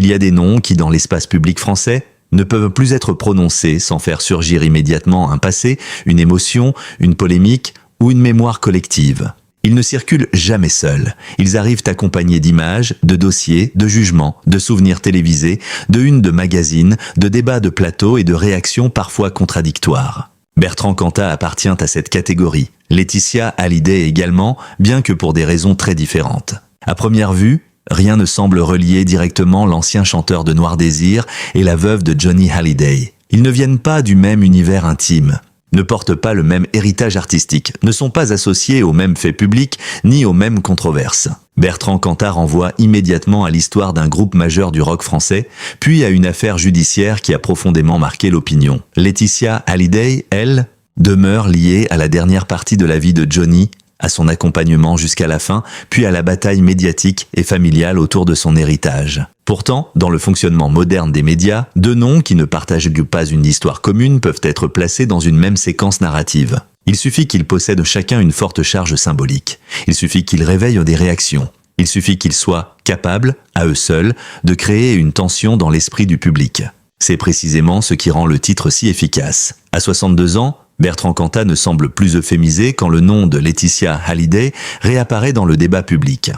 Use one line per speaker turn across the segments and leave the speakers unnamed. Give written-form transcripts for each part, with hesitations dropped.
Il y a des noms qui, dans l'espace public français, ne peuvent plus être prononcés sans faire surgir immédiatement un passé, une émotion, une polémique ou une mémoire collective. Ils ne circulent jamais seuls. Ils arrivent accompagnés d'images, de dossiers, de jugements, de souvenirs télévisés, de unes de magazines, de débats de plateau et de réactions parfois contradictoires. Bertrand Cantat appartient à cette catégorie. Laetitia Hallyday également, bien que pour des raisons très différentes. À première vue, rien ne semble relier directement l'ancien chanteur de Noir Désir et la veuve de Johnny Hallyday. Ils ne viennent pas du même univers intime, ne portent pas le même héritage artistique, ne sont pas associés aux mêmes faits publics ni aux mêmes controverses. Bertrand Cantat renvoie immédiatement à l'histoire d'un groupe majeur du rock français, puis à une affaire judiciaire qui a profondément marqué l'opinion. Laetitia Hallyday, elle, demeure liée à la dernière partie de la vie de Johnny, à son accompagnement jusqu'à la fin, puis à la bataille médiatique et familiale autour de son héritage. Pourtant, dans le fonctionnement moderne des médias, deux noms qui ne partagent pas une histoire commune peuvent être placés dans une même séquence narrative. Il suffit qu'ils possèdent chacun une forte charge symbolique. Il suffit qu'ils réveillent des réactions. Il suffit qu'ils soient capables, à eux seuls, de créer une tension dans l'esprit du public. C'est précisément ce qui rend le titre si efficace. À 62 ans, Bertrand Cantat ne semble plus euphémisé quand le nom de Laetitia Hallyday réapparaît dans le débat public.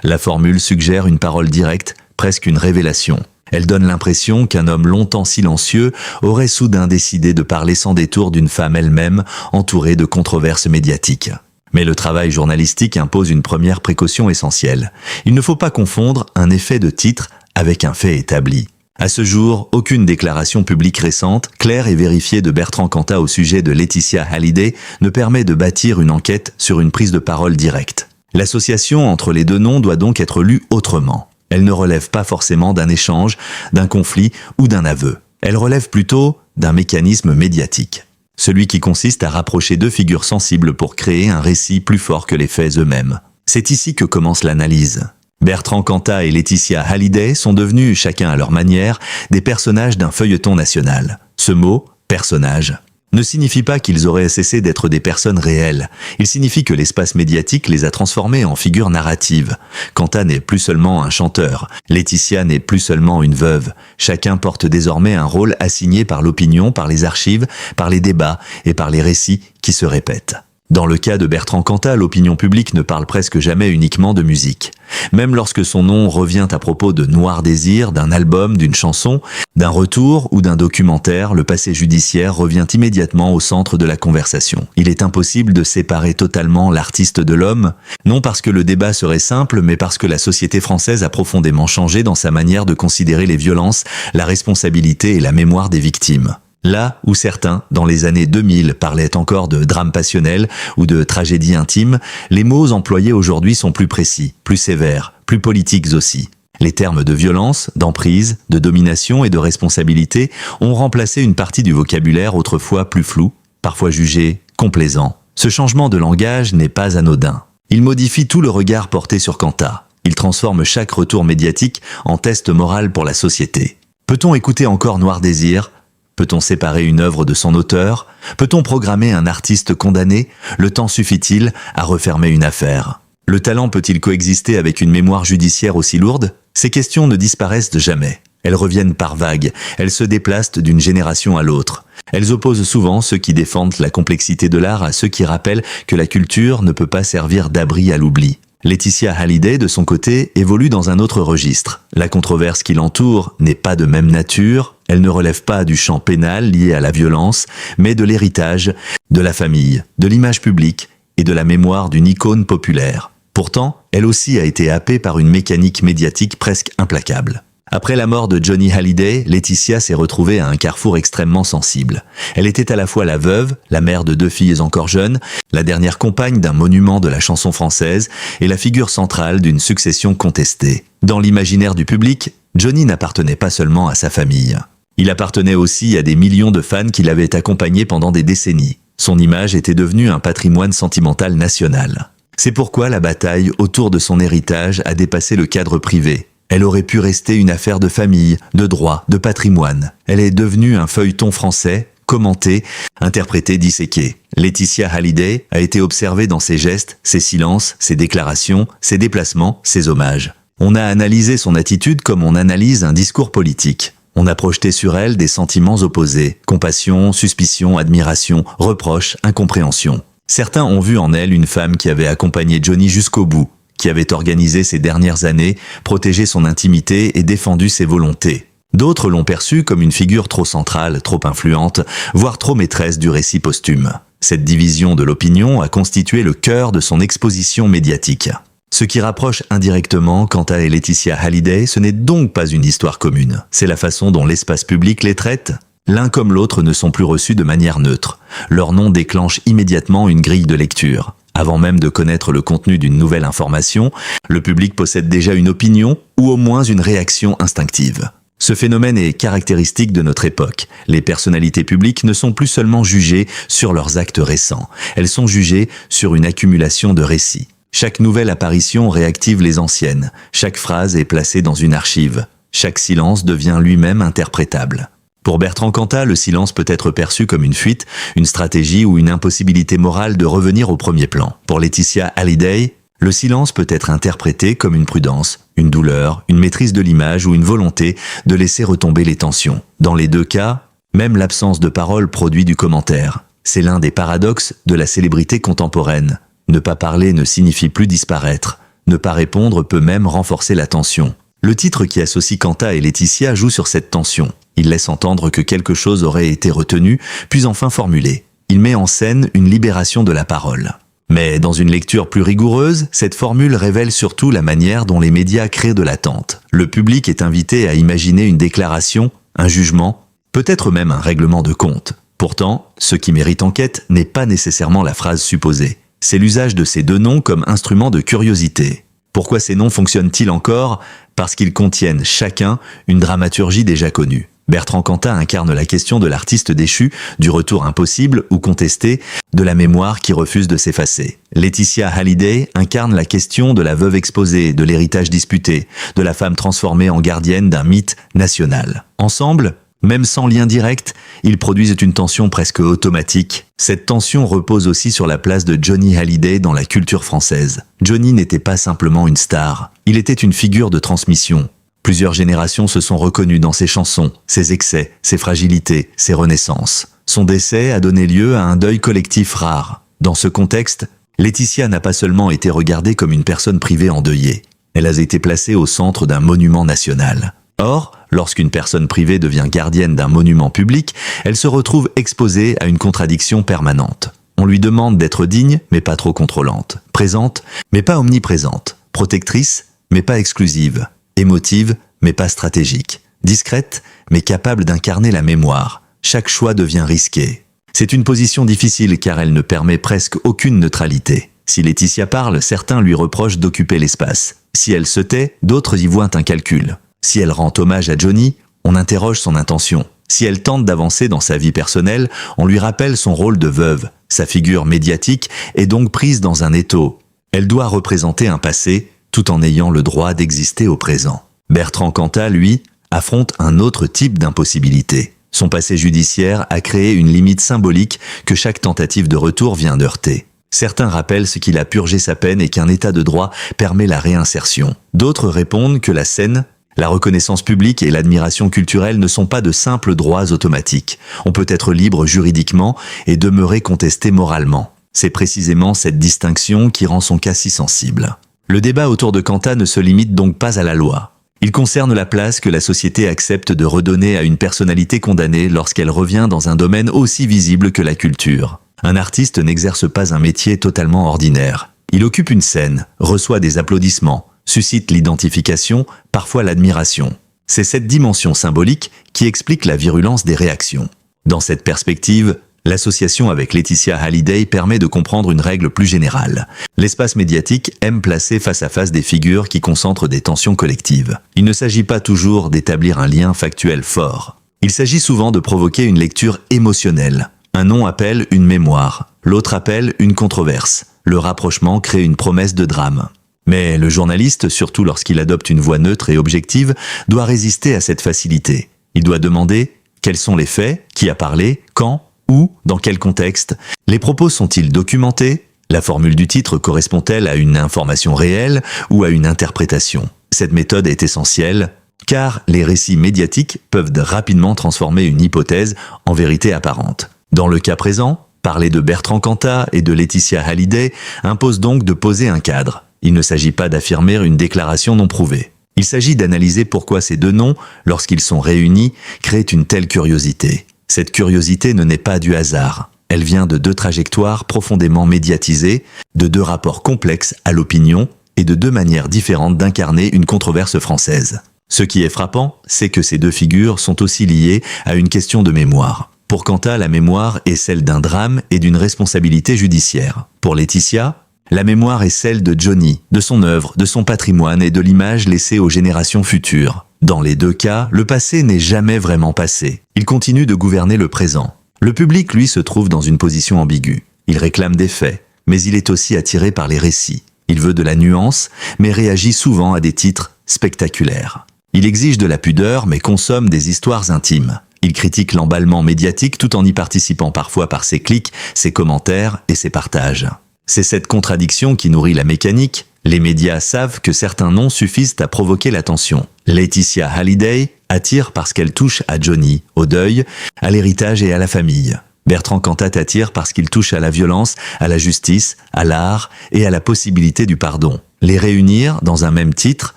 La formule suggère une parole directe, presque une révélation. Elle donne l'impression qu'un homme longtemps silencieux aurait soudain décidé de parler sans détour d'une femme elle-même, entourée de controverses médiatiques. Mais le travail journalistique impose une première précaution essentielle. Il ne faut pas confondre un effet de titre avec un fait établi. À ce jour, aucune déclaration publique récente, claire et vérifiée de Bertrand Cantat au sujet de Laetitia Hallyday ne permet de bâtir une enquête sur une prise de parole directe. L'association entre les deux noms doit donc être lue autrement. Elle ne relève pas forcément d'un échange, d'un conflit ou d'un aveu. Elle relève plutôt d'un mécanisme médiatique. Celui qui consiste à rapprocher deux figures sensibles pour créer un récit plus fort que les faits eux-mêmes. C'est ici que commence l'analyse. Bertrand Cantat et Laetitia Hallyday sont devenus, chacun à leur manière, des personnages d'un feuilleton national. Ce mot, personnage, ne signifie pas qu'ils auraient cessé d'être des personnes réelles. Il signifie que l'espace médiatique les a transformés en figures narratives. Cantat n'est plus seulement un chanteur. Laetitia n'est plus seulement une veuve. Chacun porte désormais un rôle assigné par l'opinion, par les archives, par les débats et par les récits qui se répètent. Dans le cas de Bertrand Cantat, l'opinion publique ne parle presque jamais uniquement de musique. Même lorsque son nom revient à propos de Noir Désir, d'un album, d'une chanson, d'un retour ou d'un documentaire, le passé judiciaire revient immédiatement au centre de la conversation. Il est impossible de séparer totalement l'artiste de l'homme, non parce que le débat serait simple, mais parce que la société française a profondément changé dans sa manière de considérer les violences, la responsabilité et la mémoire des victimes. Là où certains, dans les années 2000, parlaient encore de drame passionnel ou de tragédie intime, les mots employés aujourd'hui sont plus précis, plus sévères, plus politiques aussi. Les termes de violence, d'emprise, de domination et de responsabilité ont remplacé une partie du vocabulaire autrefois plus flou, parfois jugé complaisant. Ce changement de langage n'est pas anodin. Il modifie tout le regard porté sur Cantat. Il transforme chaque retour médiatique en test moral pour la société. Peut-on écouter encore Noir Désir ? Peut-on séparer une œuvre de son auteur ? Peut-on programmer un artiste condamné ? Le temps suffit-il à refermer une affaire ? Le talent peut-il coexister avec une mémoire judiciaire aussi lourde ? Ces questions ne disparaissent jamais. Elles reviennent par vagues, elles se déplacent d'une génération à l'autre. Elles opposent souvent ceux qui défendent la complexité de l'art à ceux qui rappellent que la culture ne peut pas servir d'abri à l'oubli. Laetitia Hallyday, de son côté, évolue dans un autre registre. La controverse qui l'entoure n'est pas de même nature, elle ne relève pas du champ pénal lié à la violence, mais de l'héritage, de la famille, de l'image publique et de la mémoire d'une icône populaire. Pourtant, elle aussi a été happée par une mécanique médiatique presque implacable. Après la mort de Johnny Hallyday, Laetitia s'est retrouvée à un carrefour extrêmement sensible. Elle était à la fois la veuve, la mère de 2 filles encore jeunes, la dernière compagne d'un monument de la chanson française et la figure centrale d'une succession contestée. Dans l'imaginaire du public, Johnny n'appartenait pas seulement à sa famille. Il appartenait aussi à des millions de fans qui l'avaient accompagné pendant des décennies. Son image était devenue un patrimoine sentimental national. C'est pourquoi la bataille autour de son héritage a dépassé le cadre privé. Elle aurait pu rester une affaire de famille, de droit, de patrimoine. Elle est devenue un feuilleton français, commenté, interprété, disséqué. Laetitia Hallyday a été observée dans ses gestes, ses silences, ses déclarations, ses déplacements, ses hommages. On a analysé son attitude comme on analyse un discours politique. On a projeté sur elle des sentiments opposés, compassion, suspicion, admiration, reproche, incompréhension. Certains ont vu en elle une femme qui avait accompagné Johnny jusqu'au bout, qui avait organisé ces dernières années, protégé son intimité et défendu ses volontés. D'autres l'ont perçue comme une figure trop centrale, trop influente, voire trop maîtresse du récit posthume. Cette division de l'opinion a constitué le cœur de son exposition médiatique. Ce qui rapproche indirectement Kanta et Laetitia Hallyday, ce n'est donc pas une histoire commune. C'est la façon dont l'espace public les traite. L'un comme l'autre ne sont plus reçus de manière neutre. Leur nom déclenche immédiatement une grille de lecture. Avant même de connaître le contenu d'une nouvelle information, le public possède déjà une opinion ou au moins une réaction instinctive. Ce phénomène est caractéristique de notre époque. Les personnalités publiques ne sont plus seulement jugées sur leurs actes récents. Elles sont jugées sur une accumulation de récits. Chaque nouvelle apparition réactive les anciennes. Chaque phrase est placée dans une archive. Chaque silence devient lui-même interprétable. Pour Bertrand Cantat, le silence peut être perçu comme une fuite, une stratégie ou une impossibilité morale de revenir au premier plan. Pour Laetitia Hallyday, le silence peut être interprété comme une prudence, une douleur, une maîtrise de l'image ou une volonté de laisser retomber les tensions. Dans les deux cas, même l'absence de parole produit du commentaire. C'est l'un des paradoxes de la célébrité contemporaine. Ne pas parler ne signifie plus disparaître. Ne pas répondre peut même renforcer la tension. Le titre qui associe Kanta et Laetitia joue sur cette tension. Il laisse entendre que quelque chose aurait été retenu, puis enfin formulé. Il met en scène une libération de la parole. Mais dans une lecture plus rigoureuse, cette formule révèle surtout la manière dont les médias créent de l'attente. Le public est invité à imaginer une déclaration, un jugement, peut-être même un règlement de compte. Pourtant, ce qui mérite enquête n'est pas nécessairement la phrase supposée. C'est l'usage de ces deux noms comme instrument de curiosité. Pourquoi ces noms fonctionnent-ils encore? Parce qu'ils contiennent chacun une dramaturgie déjà connue. Bertrand Cantat incarne la question de l'artiste déchu, du retour impossible ou contesté, de la mémoire qui refuse de s'effacer. Laetitia Hallyday incarne la question de la veuve exposée, de l'héritage disputé, de la femme transformée en gardienne d'un mythe national. Ensemble, même sans lien direct, ils produisent une tension presque automatique. Cette tension repose aussi sur la place de Johnny Hallyday dans la culture française. Johnny n'était pas simplement une star, il était une figure de transmission. Plusieurs générations se sont reconnues dans ses chansons, ses excès, ses fragilités, ses renaissances. Son décès a donné lieu à un deuil collectif rare. Dans ce contexte, Laetitia n'a pas seulement été regardée comme une personne privée endeuillée, elle a été placée au centre d'un monument national. Or, lorsqu'une personne privée devient gardienne d'un monument public, elle se retrouve exposée à une contradiction permanente. On lui demande d'être digne, mais pas trop contrôlante, présente, mais pas omniprésente, protectrice, mais pas exclusive, émotive, mais pas stratégique, discrète, mais capable d'incarner la mémoire. Chaque choix devient risqué. C'est une position difficile car elle ne permet presque aucune neutralité. Si Laetitia parle, certains lui reprochent d'occuper l'espace. Si elle se tait, d'autres y voient un calcul. Si elle rend hommage à Johnny, on interroge son intention. Si elle tente d'avancer dans sa vie personnelle, on lui rappelle son rôle de veuve. Sa figure médiatique est donc prise dans un étau. Elle doit représenter un passé, tout en ayant le droit d'exister au présent. Bertrand Cantat, lui, affronte un autre type d'impossibilité. Son passé judiciaire a créé une limite symbolique que chaque tentative de retour vient heurter. Certains rappellent ce qu'il a purgé sa peine et qu'un état de droit permet la réinsertion. D'autres répondent que la scène, la reconnaissance publique et l'admiration culturelle ne sont pas de simples droits automatiques. On peut être libre juridiquement et demeurer contesté moralement. C'est précisément cette distinction qui rend son cas si sensible. Le débat autour de Cantat ne se limite donc pas à la loi. Il concerne la place que la société accepte de redonner à une personnalité condamnée lorsqu'elle revient dans un domaine aussi visible que la culture. Un artiste n'exerce pas un métier totalement ordinaire. Il occupe une scène, reçoit des applaudissements, suscite l'identification, parfois l'admiration. C'est cette dimension symbolique qui explique la virulence des réactions. Dans cette perspective, l'association avec Laetitia Hallyday permet de comprendre une règle plus générale. L'espace médiatique aime placer face à face des figures qui concentrent des tensions collectives. Il ne s'agit pas toujours d'établir un lien factuel fort. Il s'agit souvent de provoquer une lecture émotionnelle. Un nom appelle une mémoire, l'autre appelle une controverse. Le rapprochement crée une promesse de drame. Mais le journaliste, surtout lorsqu'il adopte une voix neutre et objective, doit résister à cette facilité. Il doit demander quels sont les faits, qui a parlé, quand, où, dans quel contexte. Les propos sont-ils documentés? La formule du titre correspond-elle à une information réelle ou à une interprétation? Cette méthode est essentielle, car les récits médiatiques peuvent rapidement transformer une hypothèse en vérité apparente. Dans le cas présent, parler de Bertrand Cantat et de Laetitia Hallyday impose donc de poser un cadre. Il ne s'agit pas d'affirmer une déclaration non prouvée. Il s'agit d'analyser pourquoi ces deux noms, lorsqu'ils sont réunis, créent une telle curiosité. Cette curiosité ne naît pas du hasard. Elle vient de deux trajectoires profondément médiatisées, de deux rapports complexes à l'opinion et de deux manières différentes d'incarner une controverse française. Ce qui est frappant, c'est que ces deux figures sont aussi liées à une question de mémoire. Pour Cantat, la mémoire est celle d'un drame et d'une responsabilité judiciaire. Pour Laetitia, la mémoire est celle de Johnny, de son œuvre, de son patrimoine et de l'image laissée aux générations futures. Dans les deux cas, le passé n'est jamais vraiment passé. Il continue de gouverner le présent. Le public, lui, se trouve dans une position ambiguë. Il réclame des faits, mais il est aussi attiré par les récits. Il veut de la nuance, mais réagit souvent à des titres spectaculaires. Il exige de la pudeur, mais consomme des histoires intimes. Il critique l'emballement médiatique tout en y participant parfois par ses clics, ses commentaires et ses partages. C'est cette contradiction qui nourrit la mécanique. Les médias savent que certains noms suffisent à provoquer l'attention. Laetitia Hallyday attire parce qu'elle touche à Johnny, au deuil, à l'héritage et à la famille. Bertrand Cantat attire parce qu'il touche à la violence, à la justice, à l'art et à la possibilité du pardon. Les réunir dans un même titre,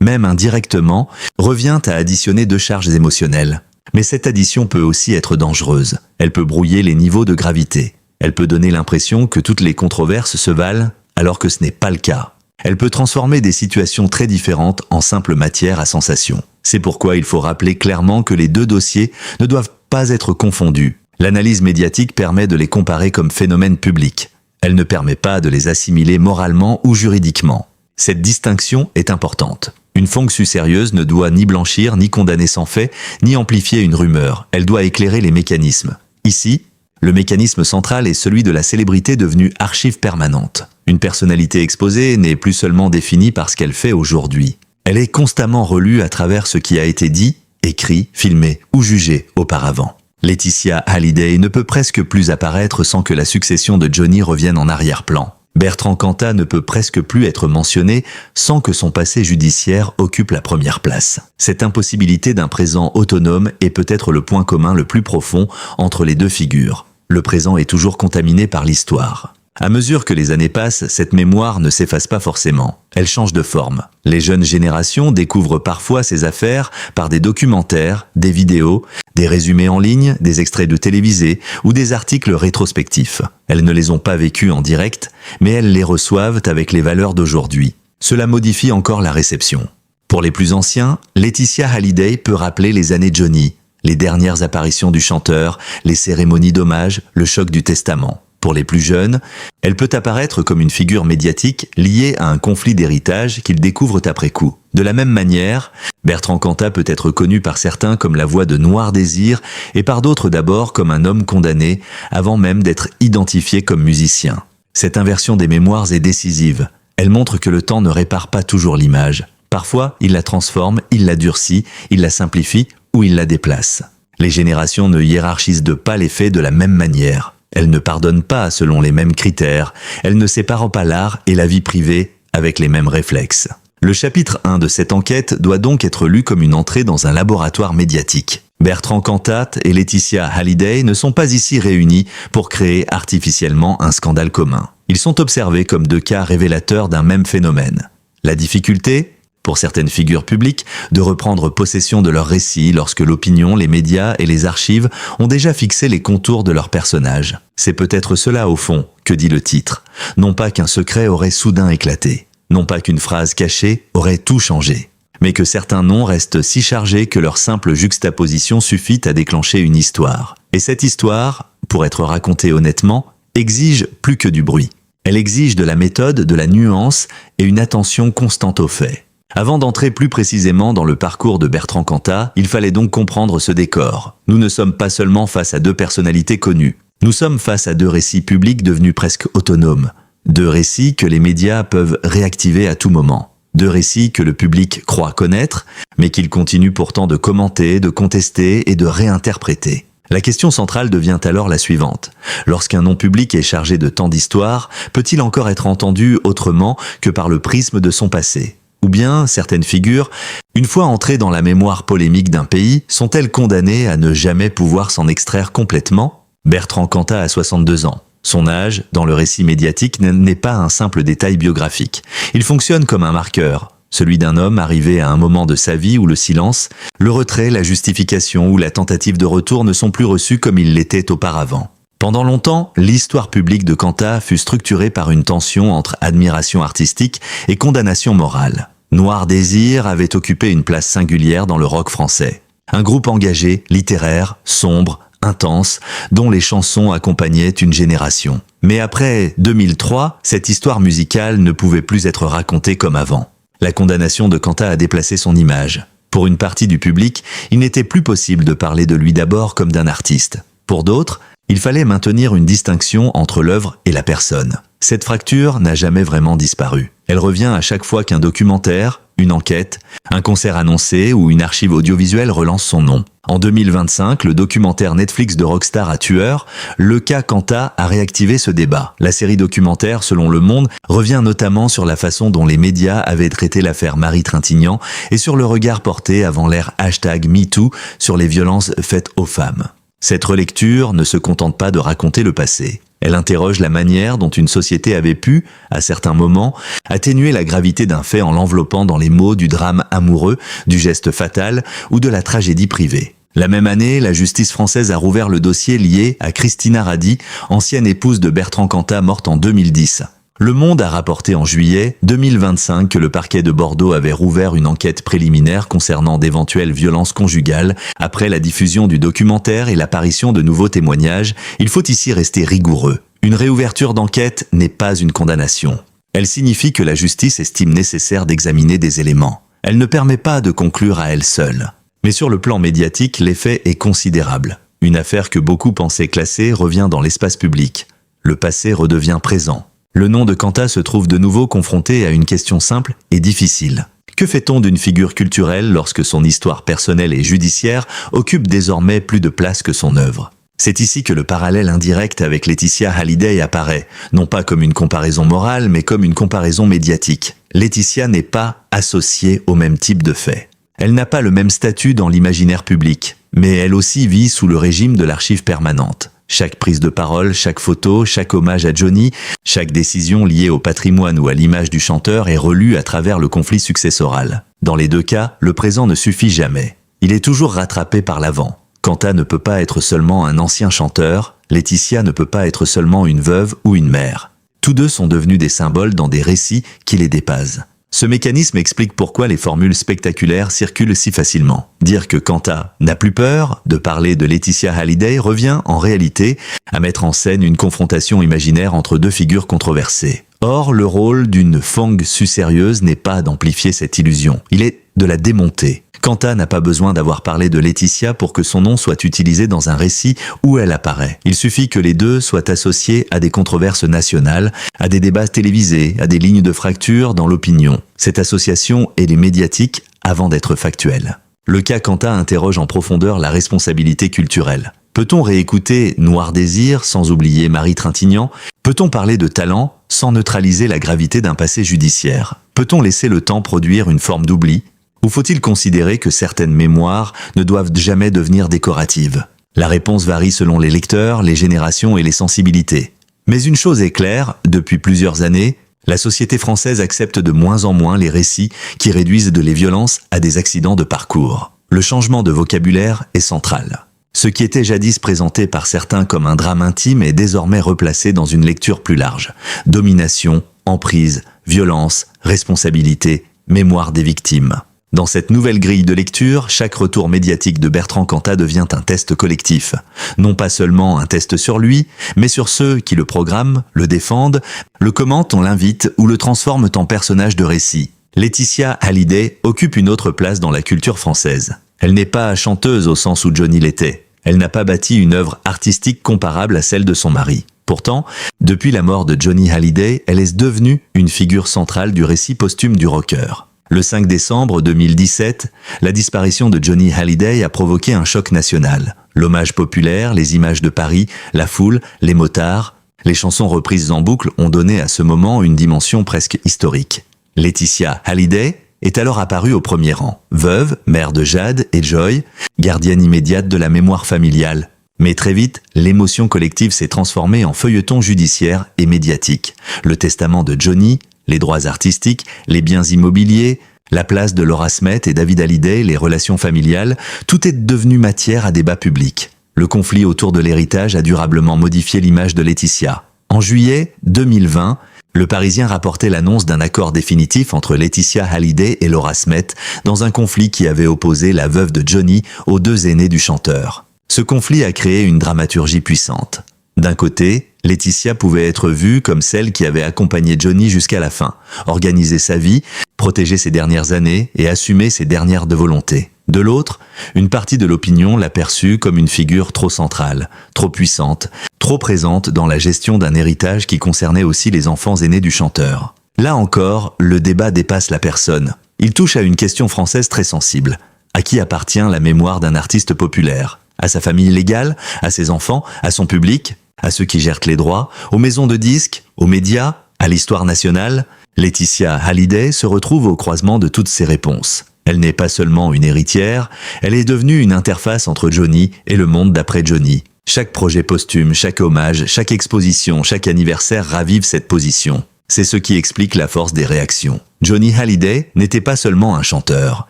même indirectement, revient à additionner deux charges émotionnelles. Mais cette addition peut aussi être dangereuse. Elle peut brouiller les niveaux de gravité. Elle peut donner l'impression que toutes les controverses se valent, alors que ce n'est pas le cas. Elle peut transformer des situations très différentes en simple matière à sensation. C'est pourquoi il faut rappeler clairement que les deux dossiers ne doivent pas être confondus. L'analyse médiatique permet de les comparer comme phénomènes publics. Elle ne permet pas de les assimiler moralement ou juridiquement. Cette distinction est importante. Une fonction sérieuse ne doit ni blanchir, ni condamner sans fait, ni amplifier une rumeur. Elle doit éclairer les mécanismes. Ici, le mécanisme central est celui de la célébrité devenue archive permanente. Une personnalité exposée n'est plus seulement définie par ce qu'elle fait aujourd'hui. Elle est constamment relue à travers ce qui a été dit, écrit, filmé ou jugé auparavant. Laetitia Hallyday ne peut presque plus apparaître sans que la succession de Johnny revienne en arrière-plan. Bertrand Cantat ne peut presque plus être mentionné sans que son passé judiciaire occupe la première place. Cette impossibilité d'un présent autonome est peut-être le point commun le plus profond entre les deux figures. Le présent est toujours contaminé par l'histoire. À mesure que les années passent, cette mémoire ne s'efface pas forcément. Elle change de forme. Les jeunes générations découvrent parfois ces affaires par des documentaires, des vidéos, des résumés en ligne, des extraits de télévisés ou des articles rétrospectifs. Elles ne les ont pas vécues en direct, mais elles les reçoivent avec les valeurs d'aujourd'hui. Cela modifie encore la réception. Pour les plus anciens, Laetitia Hallyday peut rappeler les années Johnny, les dernières apparitions du chanteur, les cérémonies d'hommage, le choc du testament. Pour les plus jeunes, elle peut apparaître comme une figure médiatique liée à un conflit d'héritage qu'ils découvrent après coup. De la même manière, Bertrand Cantat peut être connu par certains comme la voix de Noir Désir et par d'autres d'abord comme un homme condamné avant même d'être identifié comme musicien. Cette inversion des mémoires est décisive. Elle montre que le temps ne répare pas toujours l'image. Parfois, il la transforme, il la durcit, il la simplifie ou il la déplace. Les générations ne hiérarchisent pas les faits de la même manière. Elles ne pardonnent pas selon les mêmes critères. Elles ne séparent pas l'art et la vie privée avec les mêmes réflexes. Le chapitre 1 de cette enquête doit donc être lu comme une entrée dans un laboratoire médiatique. Bertrand Cantat et Laetitia Hallyday ne sont pas ici réunis pour créer artificiellement un scandale commun. Ils sont observés comme deux cas révélateurs d'un même phénomène. La difficulté, pour certaines figures publiques, de reprendre possession de leurs récits lorsque l'opinion, les médias et les archives ont déjà fixé les contours de leurs personnages. C'est peut-être cela au fond que dit le titre. Non pas qu'un secret aurait soudain éclaté. Non pas qu'une phrase cachée aurait tout changé. Mais que certains noms restent si chargés que leur simple juxtaposition suffit à déclencher une histoire. Et cette histoire, pour être racontée honnêtement, exige plus que du bruit. Elle exige de la méthode, de la nuance et une attention constante aux faits. Avant d'entrer plus précisément dans le parcours de Bertrand Cantat, il fallait donc comprendre ce décor. Nous ne sommes pas seulement face à deux personnalités connues. Nous sommes face à deux récits publics devenus presque autonomes. Deux récits que les médias peuvent réactiver à tout moment. Deux récits que le public croit connaître, mais qu'il continue pourtant de commenter, de contester et de réinterpréter. La question centrale devient alors la suivante. Lorsqu'un nom public est chargé de tant d'histoires, peut-il encore être entendu autrement que par le prisme de son passé ? Ou bien, certaines figures, une fois entrées dans la mémoire polémique d'un pays, sont-elles condamnées à ne jamais pouvoir s'en extraire complètement? Bertrand Cantat a 62 ans. Son âge, dans le récit médiatique, n'est pas un simple détail biographique. Il fonctionne comme un marqueur, celui d'un homme arrivé à un moment de sa vie où le silence, le retrait, la justification ou la tentative de retour ne sont plus reçus comme ils l'étaient auparavant. Pendant longtemps, l'histoire publique de Cantat fut structurée par une tension entre admiration artistique et condamnation morale. Noir Désir avait occupé une place singulière dans le rock français. Un groupe engagé, littéraire, sombre, intense, dont les chansons accompagnaient une génération. Mais après 2003, cette histoire musicale ne pouvait plus être racontée comme avant. La condamnation de Cantat a déplacé son image. Pour une partie du public, il n'était plus possible de parler de lui d'abord comme d'un artiste. Pour d'autres, il fallait maintenir une distinction entre l'œuvre et la personne. Cette fracture n'a jamais vraiment disparu. Elle revient à chaque fois qu'un documentaire, une enquête, un concert annoncé ou une archive audiovisuelle relance son nom. En 2025, le documentaire Netflix de Rockstar à Tueur, Le cas Cantat, a réactivé ce débat. La série documentaire, selon Le Monde, revient notamment sur la façon dont les médias avaient traité l'affaire Marie Trintignant et sur le regard porté avant l'ère #MeToo sur les violences faites aux femmes. Cette relecture ne se contente pas de raconter le passé. Elle interroge la manière dont une société avait pu, à certains moments, atténuer la gravité d'un fait en l'enveloppant dans les mots du drame amoureux, du geste fatal ou de la tragédie privée. La même année, la justice française a rouvert le dossier lié à Christina Radi, ancienne épouse de Bertrand Cantat morte en 2010. Le Monde a rapporté en juillet 2025 que le parquet de Bordeaux avait rouvert une enquête préliminaire concernant d'éventuelles violences conjugales. Après la diffusion du documentaire et l'apparition de nouveaux témoignages, il faut ici rester rigoureux. Une réouverture d'enquête n'est pas une condamnation. Elle signifie que la justice estime nécessaire d'examiner des éléments. Elle ne permet pas de conclure à elle seule. Mais sur le plan médiatique, l'effet est considérable. Une affaire que beaucoup pensaient classée revient dans l'espace public. Le passé redevient présent. Le nom de Cantat se trouve de nouveau confronté à une question simple et difficile. Que fait-on d'une figure culturelle lorsque son histoire personnelle et judiciaire occupe désormais plus de place que son œuvre? C'est ici que le parallèle indirect avec Laetitia Hallyday apparaît, non pas comme une comparaison morale, mais comme une comparaison médiatique. Laetitia n'est pas associée au même type de fait. Elle n'a pas le même statut dans l'imaginaire public, mais elle aussi vit sous le régime de l'archive permanente. Chaque prise de parole, chaque photo, chaque hommage à Johnny, chaque décision liée au patrimoine ou à l'image du chanteur est relue à travers le conflit successoral. Dans les deux cas, le présent ne suffit jamais. Il est toujours rattrapé par l'avant. Cantat ne peut pas être seulement un ancien chanteur, Laetitia ne peut pas être seulement une veuve ou une mère. Tous deux sont devenus des symboles dans des récits qui les dépassent. Ce mécanisme explique pourquoi les formules spectaculaires circulent si facilement. Dire que Cantat n'a plus peur de parler de Laetitia Hallyday revient en réalité à mettre en scène une confrontation imaginaire entre deux figures controversées. Or, le rôle d'une fangsu sérieuse n'est pas d'amplifier cette illusion, il est de la démonter. Cantat n'a pas besoin d'avoir parlé de Laetitia pour que son nom soit utilisé dans un récit où elle apparaît. Il suffit que les deux soient associés à des controverses nationales, à des débats télévisés, à des lignes de fracture dans l'opinion. Cette association est médiatique avant d'être factuelle. Le cas Cantat interroge en profondeur la responsabilité culturelle. Peut-on réécouter Noir Désir sans oublier Marie Trintignant? Peut-on parler de talent sans neutraliser la gravité d'un passé judiciaire? Peut-on laisser le temps produire une forme d'oubli? Ou faut-il considérer que certaines mémoires ne doivent jamais devenir décoratives? La réponse varie selon les lecteurs, les générations et les sensibilités. Mais une chose est claire, depuis plusieurs années, la société française accepte de moins en moins les récits qui réduisent les violences à des accidents de parcours. Le changement de vocabulaire est central. Ce qui était jadis présenté par certains comme un drame intime est désormais replacé dans une lecture plus large. Domination, emprise, violence, responsabilité, mémoire des victimes. Dans cette nouvelle grille de lecture, chaque retour médiatique de Bertrand Cantat devient un test collectif. Non pas seulement un test sur lui, mais sur ceux qui le programment, le défendent, le commentent, on l'invite ou le transforment en personnage de récit. Laetitia Hallyday occupe une autre place dans la culture française. Elle n'est pas chanteuse au sens où Johnny l'était. Elle n'a pas bâti une œuvre artistique comparable à celle de son mari. Pourtant, depuis la mort de Johnny Hallyday, elle est devenue une figure centrale du récit posthume du rocker. Le 5 décembre 2017, la disparition de Johnny Hallyday a provoqué un choc national. L'hommage populaire, les images de Paris, la foule, les motards, les chansons reprises en boucle ont donné à ce moment une dimension presque historique. Laetitia Hallyday, est alors apparue au premier rang. Veuve, mère de Jade et Joy, gardienne immédiate de la mémoire familiale. Mais très vite, l'émotion collective s'est transformée en feuilleton judiciaire et médiatique. Le testament de Johnny, les droits artistiques, les biens immobiliers, la place de Laura Smet et David Hallyday, les relations familiales, tout est devenu matière à débat public. Le conflit autour de l'héritage a durablement modifié l'image de Laetitia. En juillet 2020, le Parisien rapportait l'annonce d'un accord définitif entre Laetitia Hallyday et Laura Smet dans un conflit qui avait opposé la veuve de Johnny aux deux aînés du chanteur. Ce conflit a créé une dramaturgie puissante. D'un côté, Laetitia pouvait être vue comme celle qui avait accompagné Johnny jusqu'à la fin, organisé sa vie, protégé ses dernières années et assumé ses dernières de volonté. De l'autre, une partie de l'opinion l'a perçue comme une figure trop centrale, trop puissante, trop présente dans la gestion d'un héritage qui concernait aussi les enfants aînés du chanteur. Là encore, le débat dépasse la personne. Il touche à une question française très sensible. À qui appartient la mémoire d'un artiste populaire ? À sa famille légale ? À ses enfants ? À son public ? À ceux qui gèrent les droits ? Aux maisons de disques ? Aux médias ? À l'histoire nationale ? Laetitia Hallyday se retrouve au croisement de toutes ces réponses. Elle n'est pas seulement une héritière, elle est devenue une interface entre Johnny et le monde d'après Johnny. Chaque projet posthume, chaque hommage, chaque exposition, chaque anniversaire ravive cette position. C'est ce qui explique la force des réactions. Johnny Hallyday n'était pas seulement un chanteur,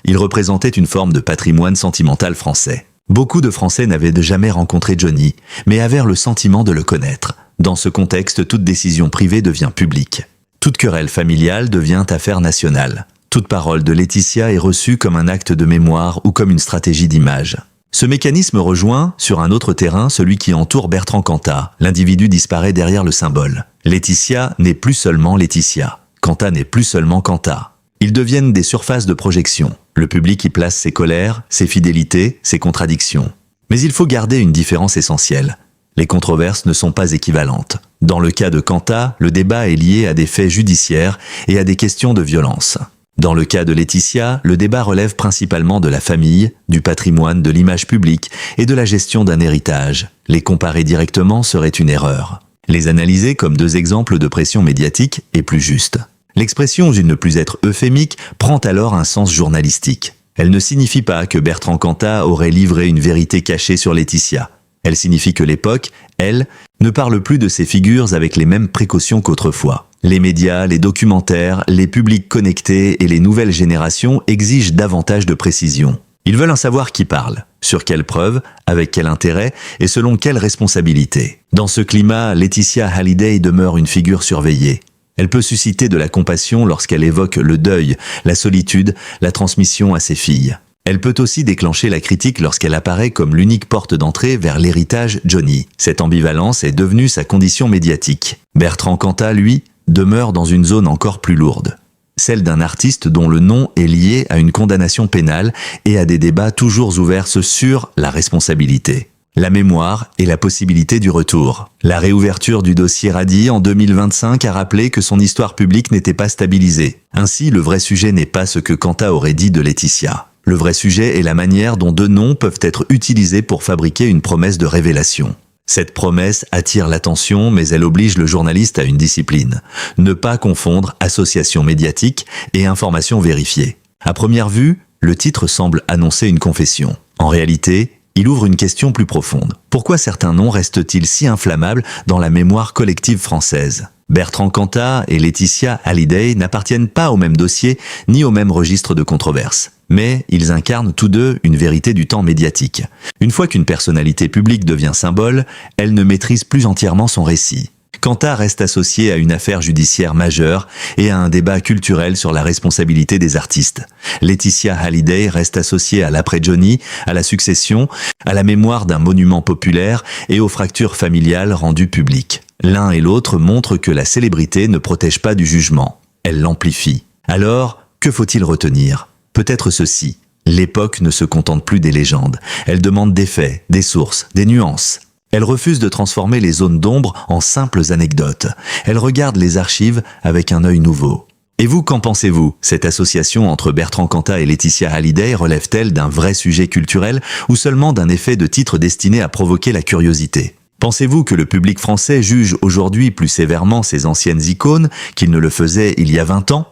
il représentait une forme de patrimoine sentimental français. Beaucoup de Français n'avaient jamais rencontré Johnny, mais avaient le sentiment de le connaître. Dans ce contexte, toute décision privée devient publique. Toute querelle familiale devient affaire nationale. Toute parole de Laetitia est reçue comme un acte de mémoire ou comme une stratégie d'image. Ce mécanisme rejoint, sur un autre terrain, celui qui entoure Bertrand Cantat. L'individu disparaît derrière le symbole. Laetitia n'est plus seulement Laetitia. Cantat n'est plus seulement Cantat. Ils deviennent des surfaces de projection. Le public y place ses colères, ses fidélités, ses contradictions. Mais il faut garder une différence essentielle. Les controverses ne sont pas équivalentes. Dans le cas de Cantat, le débat est lié à des faits judiciaires et à des questions de violence. Dans le cas de Laetitia, le débat relève principalement de la famille, du patrimoine, de l'image publique et de la gestion d'un héritage. Les comparer directement serait une erreur. Les analyser comme deux exemples de pression médiatique est plus juste. L'expression « je ne plus être euphémique » prend alors un sens journalistique. Elle ne signifie pas que Bertrand Cantat aurait livré une vérité cachée sur Laetitia. Elle signifie que l'époque, elle, ne parle plus de ces figures avec les mêmes précautions qu'autrefois. Les médias, les documentaires, les publics connectés et les nouvelles générations exigent davantage de précision. Ils veulent en savoir qui parle, sur quelles preuves, avec quel intérêt et selon quelle responsabilité. Dans ce climat, Laetitia Hallyday demeure une figure surveillée. Elle peut susciter de la compassion lorsqu'elle évoque le deuil, la solitude, la transmission à ses filles. Elle peut aussi déclencher la critique lorsqu'elle apparaît comme l'unique porte d'entrée vers l'héritage Johnny. Cette ambivalence est devenue sa condition médiatique. Bertrand Cantat, lui, demeure dans une zone encore plus lourde. Celle d'un artiste dont le nom est lié à une condamnation pénale et à des débats toujours ouverts sur la responsabilité, la mémoire et la possibilité du retour. La réouverture du dossier Radi en 2025 a rappelé que son histoire publique n'était pas stabilisée. Ainsi, le vrai sujet n'est pas ce que Cantat aurait dit de Laetitia. Le vrai sujet est la manière dont deux noms peuvent être utilisés pour fabriquer une promesse de révélation. Cette promesse attire l'attention, mais elle oblige le journaliste à une discipline. Ne pas confondre association médiatique et information vérifiée. À première vue, le titre semble annoncer une confession. En réalité, il ouvre une question plus profonde. Pourquoi certains noms restent-ils si inflammables dans la mémoire collective française ? Bertrand Cantat et Laetitia Hallyday n'appartiennent pas au même dossier ni au même registre de controverse. Mais ils incarnent tous deux une vérité du temps médiatique. Une fois qu'une personnalité publique devient symbole, elle ne maîtrise plus entièrement son récit. Cantat reste associé à une affaire judiciaire majeure et à un débat culturel sur la responsabilité des artistes. Laetitia Hallyday reste associée à l'après-Johnny, à la succession, à la mémoire d'un monument populaire et aux fractures familiales rendues publiques. L'un et l'autre montrent que la célébrité ne protège pas du jugement, elle l'amplifie. Alors, que faut-il retenir ? Peut-être ceci. L'époque ne se contente plus des légendes. Elle demande des faits, des sources, des nuances. Elle refuse de transformer les zones d'ombre en simples anecdotes. Elle regarde les archives avec un œil nouveau. Et vous, qu'en pensez-vous ? Cette association entre Bertrand Cantat et Laetitia Hallyday relève-t-elle d'un vrai sujet culturel ou seulement d'un effet de titre destiné à provoquer la curiosité ? Pensez-vous que le public français juge aujourd'hui plus sévèrement ces anciennes icônes qu'il ne le faisait il y a 20 ans ?